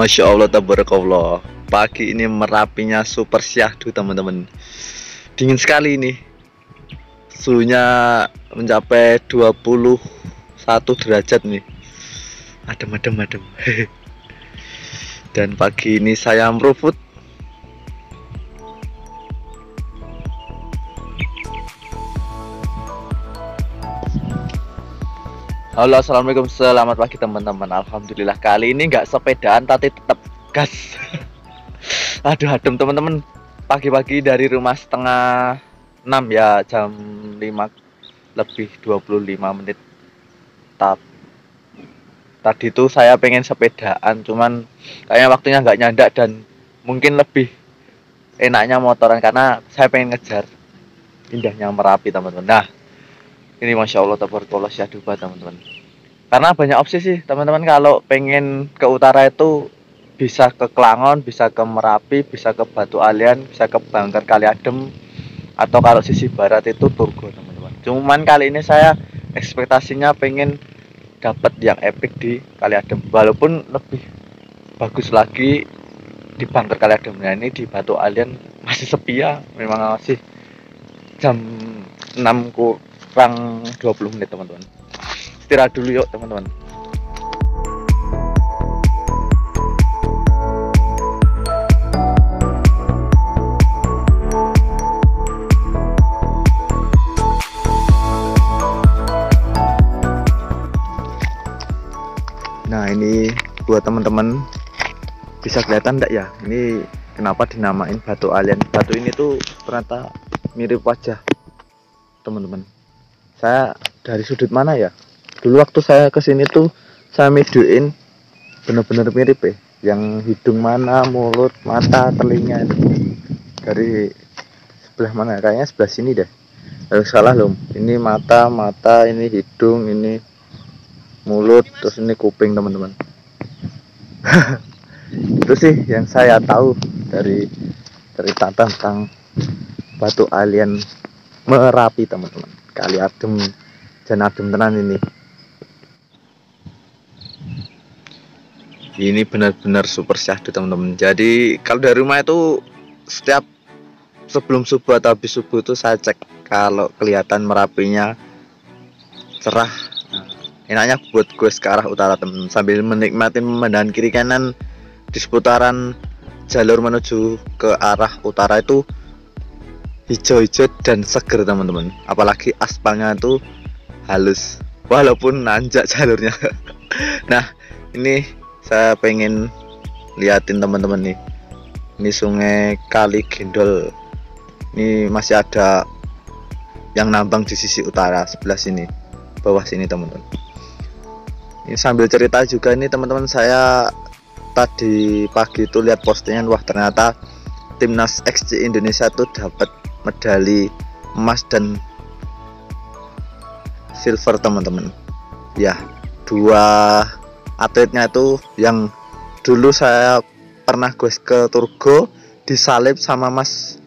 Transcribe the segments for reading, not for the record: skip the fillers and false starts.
Masya Allah, tabarakallah. Pagi ini Merapinya super syahdu teman-teman. Dingin sekali ini. Suhunya mencapai 21 derajat nih. Adem. Dan pagi ini saya meruput. Halo, assalamualaikum, selamat pagi teman-teman. Alhamdulillah kali ini nggak sepedaan tapi tetap gas. Aduh, adem teman-teman. Pagi-pagi dari rumah setengah 6 ya, jam 5 lebih 25 menit. Tadi tuh saya pengen sepedaan, cuman kayaknya waktunya nggak nyandak dan mungkin lebih enaknya motoran karena saya pengen ngejar indahnya Merapi teman-teman. Nah, ini Masya Allah, tabarakallah, syahdu teman-teman. Karena banyak opsi sih teman-teman, kalau pengen ke utara itu bisa ke Klangon, bisa ke Merapi, bisa ke Batu Alian, bisa ke Bangker Kali Adem, atau kalau sisi barat itu Turgo teman-teman. Cuman kali ini saya ekspektasinya pengen dapat yang epic di Kali Adem, walaupun lebih bagus lagi di Bangker Kali Adem. Nah, ini di Batu Alian masih sepi ya, memang masih jam 6 kurang 20 menit teman-teman. Istirahat dulu yuk teman-teman. Nah, ini buat teman-teman, bisa kelihatan enggak ya, ini kenapa dinamain Batu Alian. Batu ini tuh ternyata mirip wajah teman-teman. Saya dari sudut mana ya, dulu waktu saya kesini tuh saya videoin bener-bener mirip ya, yang hidung mana, mulut, mata, telinga itu dari sebelah mana, kayaknya sebelah sini deh. Salah loh, ini mata, ini hidung, ini mulut, terus ini kuping teman-teman. Itu sih yang saya tahu dari cerita tentang Batu Alian Merapi teman-teman. Kali adem, jan adem tenan ini. Ini benar-benar super syahdu teman-teman. Jadi kalau dari rumah itu setiap sebelum subuh atau habis subuh itu saya cek kalau kelihatan Merapinya cerah. Enaknya buat gue ke arah utara teman-teman, sambil menikmati pemandangan kiri kanan di seputaran jalur menuju ke arah utara itu hijau-hijau dan seger teman-teman. Apalagi aspalnya itu halus walaupun nanjak jalurnya. Nah, ini saya pengen liatin teman-teman nih. Ini sungai Kali Gendol. Ini masih ada yang nambang di sisi utara sebelah sini, bawah sini teman-teman. Ini sambil cerita juga nih teman-teman, saya tadi pagi itu lihat postingan, wah ternyata timnas XC Indonesia tuh dapat medali emas dan silver teman-teman. Ya, dua atletnya itu yang dulu saya pernah ke Turgo disalib sama Mas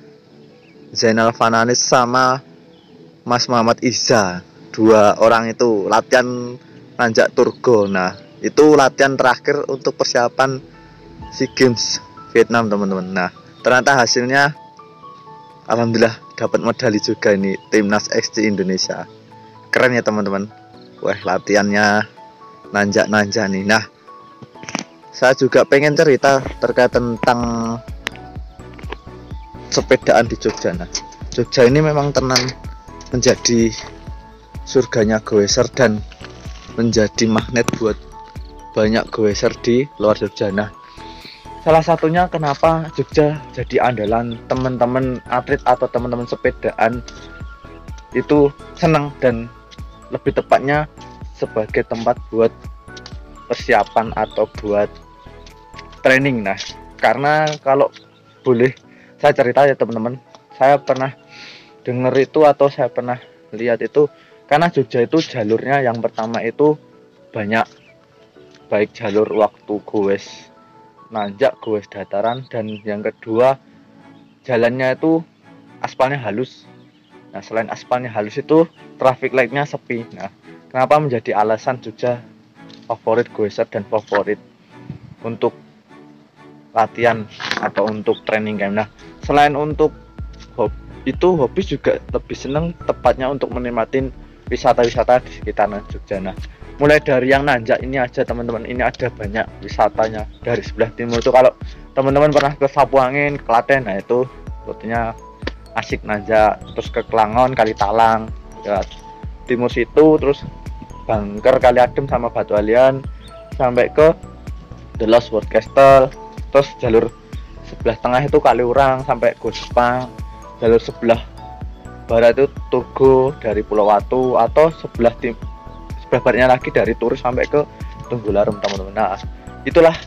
Zainal Fananis sama Mas Muhammad Iza. Dua orang itu latihan nanjak Turgo. Nah, itu latihan terakhir untuk persiapan SEA Games Vietnam teman-teman. Nah, ternyata hasilnya alhamdulillah dapat medali juga ini timnas XC Indonesia. Keren ya teman-teman. Wah, latihannya nanjak nih. Nah, saya juga pengen cerita terkait tentang sepedaan di Jogja. Nah, Jogja ini memang tenan menjadi surganya goeser dan menjadi magnet buat banyak goeser di luar Jogja. Nah, salah satunya kenapa Jogja jadi andalan teman-teman atlet atau teman-teman sepedaan itu senang, dan lebih tepatnya sebagai tempat buat persiapan atau buat training. Nah, karena kalau boleh saya cerita ya teman-teman, saya pernah dengar itu atau saya pernah lihat itu, karena Jogja itu jalurnya yang pertama itu banyak, baik jalur waktu goes nanjak, goes dataran, dan yang kedua jalannya itu aspalnya halus. Nah, selain aspalnya halus itu traffic light-nya sepi. Nah, kenapa menjadi alasan Jogja favorit goeser dan favorit untuk latihan atau untuk training camp. Nah, selain untuk hobi juga lebih seneng tepatnya untuk menikmatin wisata-wisata di sekitar Jogja. Nah, mulai dari yang nanjak ini aja teman-teman, ini ada banyak wisatanya dari sebelah timur tuh. Kalau teman-teman pernah ke Sapuangin, Klaten, nah itu rutenya asik nanjak, terus ke Klangon, Kalitalang ya timur situ, terus Bangker, Kali Adem sama Batu Alian sampai ke The Lost World Castle, terus jalur sebelah tengah itu Kaliurang sampai Gospang, jalur sebelah barat itu Tugu dari Pulau Watu, atau sebelah baratnya lagi dari Turis sampai ke Tunggularum teman-teman. Nah, itulah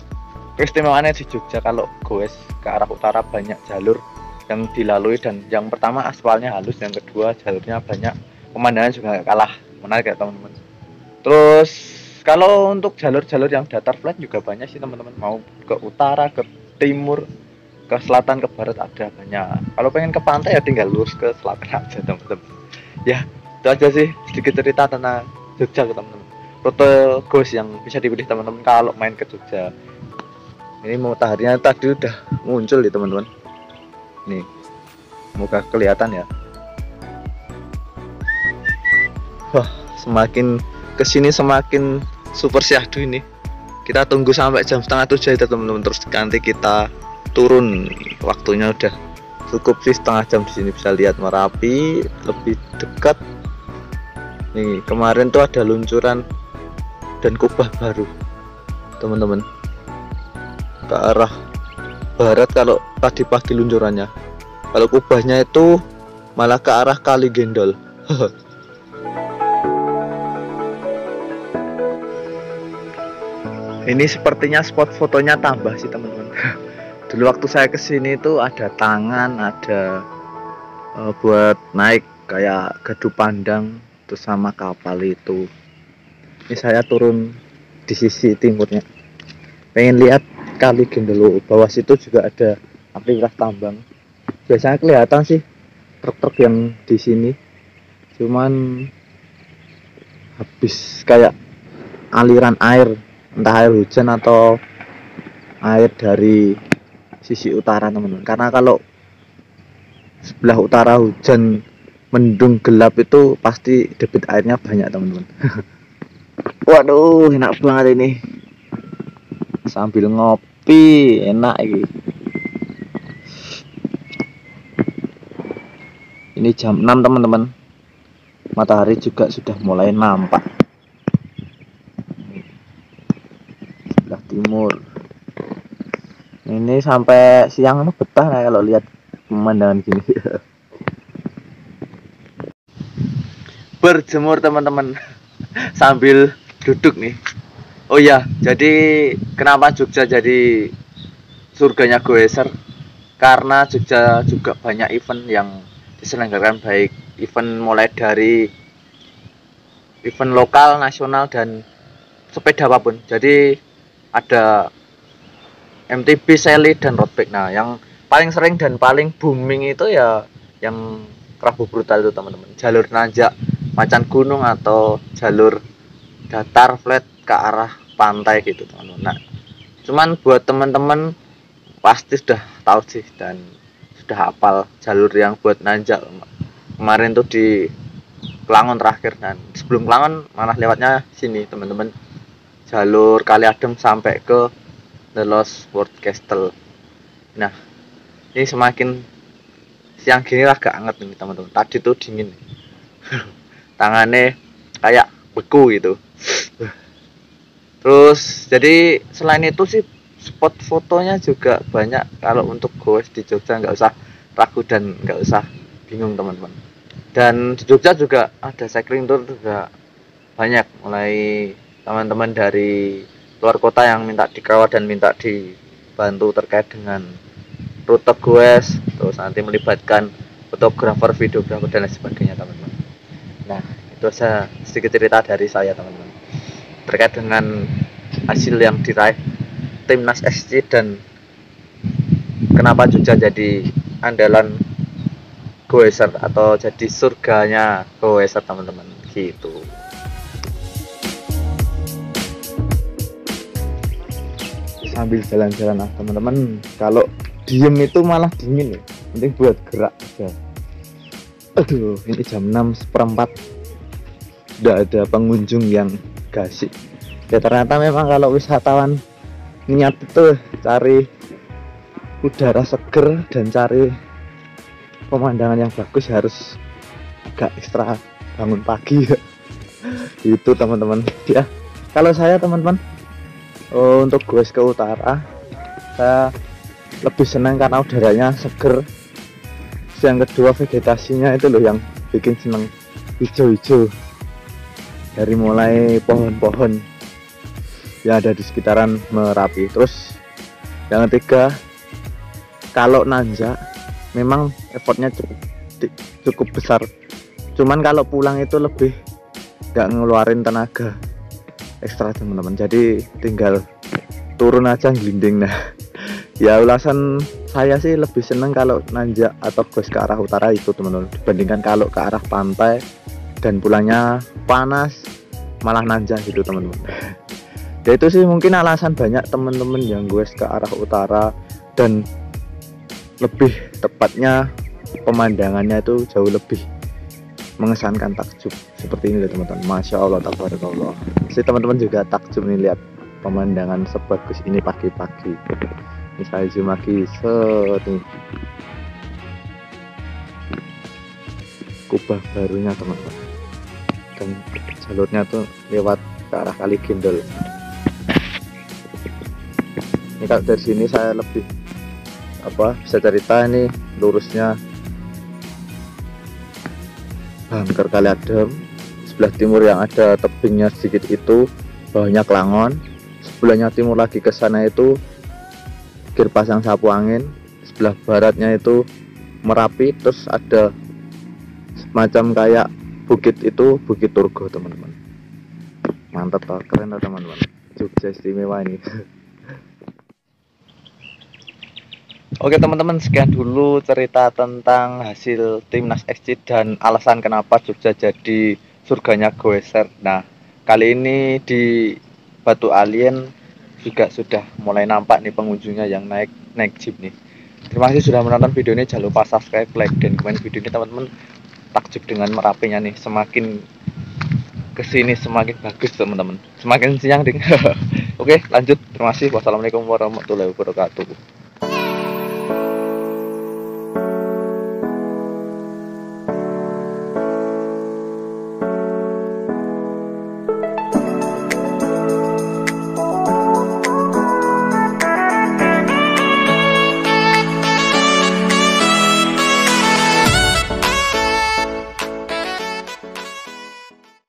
keistimewaannya di Jogja. Kalau goes ke arah utara banyak jalur yang dilalui, dan yang pertama aspalnya halus, yang kedua jalurnya banyak, pemandangan juga gak kalah menarik ya teman-teman. Terus kalau untuk jalur-jalur yang datar flat juga banyak sih teman-teman, mau ke utara, ke timur, ke selatan, ke barat ada banyak. Kalau pengen ke pantai ya tinggal lurus ke selatan aja teman-teman. Ya itu aja sih sedikit cerita tentang Jogja ke teman-teman, rute goes yang bisa dipilih teman-teman kalau main ke Jogja. Ini mataharinya tadi udah muncul di teman-teman, nih semoga kelihatan ya. Wah, semakin kesini semakin super syahdu ini. Kita tunggu sampai jam 6:30 itu teman-teman, terus nanti kita turun. Waktunya udah cukup sih, setengah jam di sini bisa lihat Merapi lebih dekat. Nih kemarin tuh ada luncuran dan kubah baru teman-teman ke arah barat kalau tadi pagi luncurannya. Kalau kubahnya itu malah ke arah Kali Gendol. Ini sepertinya spot fotonya tambah sih teman-teman. Dulu waktu saya kesini itu ada tangan, ada buat naik kayak Gadu Pandang, terus sama kapal itu. Ini saya turun di sisi timurnya, pengen lihat Kali Gendol. Bawah situ juga ada aktivitas tambang. Biasanya kelihatan sih truk-truk yang di sini, cuman habis kayak aliran air, entah air hujan atau air dari sisi utara teman-teman. Karena kalau sebelah utara hujan mendung gelap itu pasti debit airnya banyak teman-teman. Waduh, enak banget ini sambil ngopi, enak ini. Ini jam 6 teman-teman, matahari juga sudah mulai nampak sebelah timur. Ini sampai siang betah nah kalau lihat pemandangan gini. Berjemur teman-teman sambil duduk nih. Oh ya, jadi kenapa Jogja jadi surganya goeser? Karena Jogja juga banyak event yang diselenggarakan, baik event mulai dari event lokal, nasional, dan sepeda apapun. Jadi ada MTB, Sally, dan road bike. Nah, yang paling sering dan paling booming itu ya yang Rabu Brutal itu teman-teman, jalur nanjak macan gunung atau jalur datar flat ke arah pantai gitu teman-teman. Nah, cuman buat teman-teman pasti sudah tahu sih dan sudah hafal jalur yang buat nanjak. Kemarin tuh di Klangon terakhir, dan sebelum Klangon malah lewatnya sini teman-teman, jalur Kali Adem sampai ke The Lost World Castle. Nah, ini semakin siang gini agak hangat nih teman-teman. Tadi tuh dingin, tangannya kayak beku gitu. Terus jadi selain itu sih spot fotonya juga banyak. Kalau untuk goes di Jogja nggak usah ragu dan nggak usah bingung teman-teman. Dan di Jogja juga ada cycling tour juga banyak, mulai teman-teman dari luar kota yang minta dikawal dan minta dibantu terkait dengan rute goes, terus nanti melibatkan fotografer, videografer, dan lain sebagainya teman-teman. Nah, itu saja sedikit cerita dari saya teman-teman terkait dengan hasil yang diraih timnas SC dan kenapa Jogja jadi andalan goeser atau jadi surganya goeser teman-teman gitu. sambil jalan-jalan. Nah teman-teman, kalau diem itu malah dingin ya, penting buat gerak aja. Aduh, ini jam 6:04, udah ada pengunjung yang gasik ya. Ternyata memang kalau wisatawan niat itu cari udara seger dan cari pemandangan yang bagus, harus agak ekstra bangun pagi ya. Itu teman-teman ya. Kalau saya teman-teman, untuk goes ke utara saya lebih senang karena udaranya seger. Yang kedua, vegetasinya itu loh yang bikin seneng, hijau-hijau dari mulai pohon-pohon yang ada di sekitaran Merapi. Terus yang ketiga, kalau nanjak memang effortnya cukup besar, cuman kalau pulang itu lebih nggak ngeluarin tenaga ekstra teman-teman, jadi tinggal turun aja gelinding. Nah ya, ulasan saya sih lebih seneng kalau nanjak atau goes ke arah utara itu teman-teman, dibandingkan kalau ke arah pantai dan pulangnya panas malah nanjak gitu teman-teman. Ya itu sih mungkin alasan banyak teman-teman yang goes ke arah utara, dan lebih tepatnya pemandangannya itu jauh lebih mengesankan, takjub seperti ini loh teman-teman. Masya Allah, tabarakallah. Si teman-teman juga takjub nih lihat pemandangan sebagus ini pagi-pagi. Ini saya zoom lagi set nih, kubah barunya teman-teman, dan jalurnya tuh lewat ke arah Kali Gendol. Ini kalau dari sini saya lebih bisa cerita, ini lurusnya Bangker Kali Adem, sebelah timur yang ada tebingnya sedikit itu bawahnya Klangon, sebelahnya timur lagi ke sana itu Gir Pasang Sapu Angin, sebelah baratnya itu Merapi, terus ada semacam kayak bukit itu Bukit Turgo teman-teman. Mantap toh, keren toh teman-teman, Jogja istimewa ini. Oke teman-teman, sekian dulu cerita tentang hasil Timnas XC dan alasan kenapa Jogja jadi surganya goeser. Nah kali ini di Batu Alien juga sudah mulai nampak nih pengunjungnya yang naik jeep nih. Terima kasih sudah menonton video ini, jangan lupa subscribe, like, dan komen video ini teman-teman. Takjub dengan Merapinya nih, semakin kesini semakin bagus teman-teman, semakin siang ding. Oke lanjut, terima kasih. Wassalamualaikum warahmatullahi wabarakatuh.